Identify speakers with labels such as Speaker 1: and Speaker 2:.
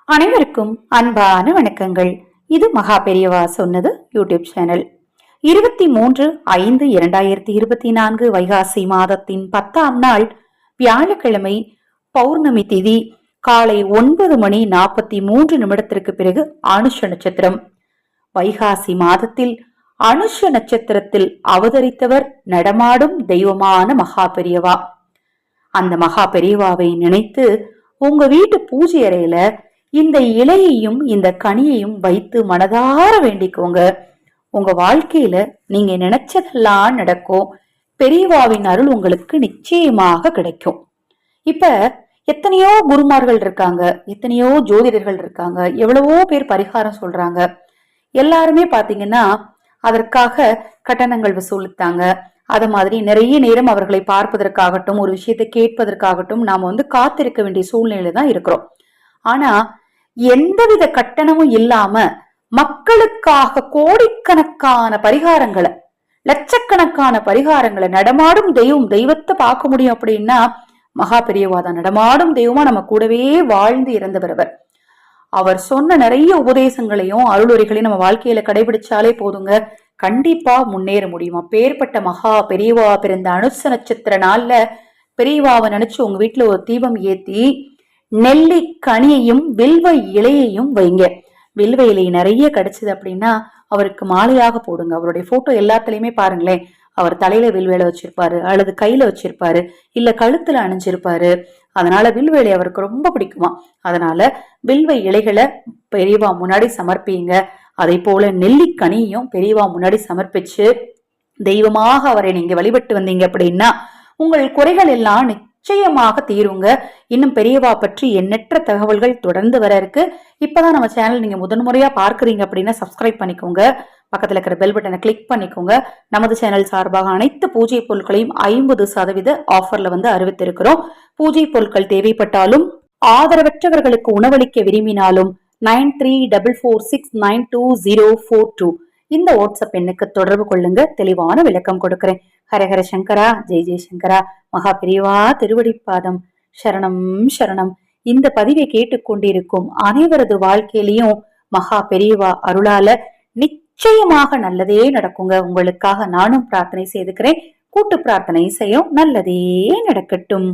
Speaker 1: அனைவருக்கும் அன்பான வணக்கங்கள். இது மகா பெரியவா சொன்னது யூடியூப் சேனல். 23/5/2024 வைகாசி மாதத்தின் 10ஆம் நாள் வியாழக்கிழமை, பௌர்ணமி திதி, காலை 9:43 பிறகு அனுஷ நட்சத்திரம். வைகாசி மாதத்தில் அனுஷ நட்சத்திரத்தில் அவதரித்தவர் நடமாடும் தெய்வமான மகா பெரியவா. அந்த மகா பெரியவாவை நினைத்து உங்க வீட்டு பூஜை அறையில இந்த இலையையும் இந்த கனியையும் வைத்து மனதார வேண்டிக்கோங்க. உங்க வாழ்க்கையில நீங்க நினைச்சதெல்லாம் நடக்கும். பெரியவாவின் அருள் உங்களுக்கு நிச்சயமாக கிடைக்கும். இப்ப எத்தனையோ குருமார்கள் இருக்காங்க, எத்தனையோ ஜோதிடர்கள் இருக்காங்க, எவ்வளவோ பேர் பரிகாரம் சொல்றாங்க. எல்லாருமே பாத்தீங்கன்னா அதற்காக கட்டணங்கள் வசூலித்தாங்க. அத மாதிரி நிறைய நேரம் அவர்களை பார்ப்பதற்காகட்டும், ஒரு விஷயத்தை கேட்பதற்காகட்டும் நாம காத்திருக்க வேண்டிய சூழ்நிலையில தான் இருக்கிறோம். ஆனா எந்தவித கட்டணமும் இல்லாம மக்களுக்காக கோடிக்கணக்கான பரிகாரங்களை, லட்சக்கணக்கான பரிகாரங்களை, நடமாடும் தெய்வத்தை பார்க்க முடியும் அப்படின்னா மகா பெரியவாதான். நடமாடும் தெய்வமா நம்ம கூடவே வாழ்ந்து இறந்தவர் அவர். அவர் சொன்ன நிறைய உபதேசங்களையும் அருளுரைகளையும் நம்ம வாழ்க்கையில கடைபிடிச்சாலே போதுங்க, கண்டிப்பா முன்னேற முடியும். அப்பேற்பட்ட மகா பெரியவா பிறந்த அனுச நட்சத்திர நாள்ல பெரியவாவை நினைச்சு உங்க வீட்டுல ஒரு தீபம் ஏத்தி நெல்லி கனியையும் வில்வ இலையையும் வைங்க. வில்வ இலை நிறைய கிடைச்சது அப்படின்னா அவருக்கு மாலையாக போடுங்க. அவருடைய போட்டோ எல்லாத்துலயுமே பாருங்களேன், அவர் தலையில வில்வேலை வச்சிருப்பாரு, அல்லது கையில வச்சிருப்பாரு, இல்ல கழுத்துல அணிஞ்சிருப்பாரு. அதனால வில்வேலை அவருக்கு ரொம்ப பிடிக்குமா. அதனால வில்வ இலைகளை பெரியவா முன்னாடி சமர்ப்பிங்க. அதே போல நெல்லிக்கனியும் பெரியவா முன்னாடி சமர்ப்பிச்சு தெய்வமாக அவரை நீங்க வழிபட்டு வந்தீங்க அப்படின்னா உங்கள் குறைகள் எல்லாம் நிச்சயமாக தீருங்க. இன்னும் பெரியவா பற்றி எண்ணற்ற தகவல்கள் தொடர்ந்து வர இருக்கு. இப்பதான் நம்ம சேனல் நீங்க முதன்முறையா பார்க்கறீங்க அப்படின்னா சப்ஸ்கிரைப் பண்ணிக்கோங்க. பக்கத்துல இருக்கிற பெல் பட்டனை கிளிக் பண்ணிக்கோங்க. நமது சேனல் சார்பாக அனைத்து பூஜை பொருட்களையும் 50% ஆஃபர்ல அறிவித்திருக்கிறோம். பூஜை பொருட்கள் தேவைப்பட்டாலும், ஆதரவற்றவர்களுக்கு உணவளிக்க விரும்பினாலும் 9344692042 இந்த வாட்ஸ்அப் எண்ணுக்கு தொடர்பு கொள்ளுங்க. தெளிவான விளக்கம் கொடுக்கிறேன். ஹரஹர சங்கரா, ஜெய் ஜெய் சங்கரா. மகா பெரியவா திருவடிப்பாதம் சரணம் சரணம். இந்த பதிவை கேட்டுக்கொண்டிருக்கும் அனைவரது வாழ்க்கையிலையும் மகா பெரியவா அருளால நிச்சயமாக நல்லதே நடக்குங்க. உங்களுக்காக நானும் பிரார்த்தனை செய்துக்கிறேன். கூட்டு பிரார்த்தனை செய்யும். நல்லதே நடக்கட்டும்.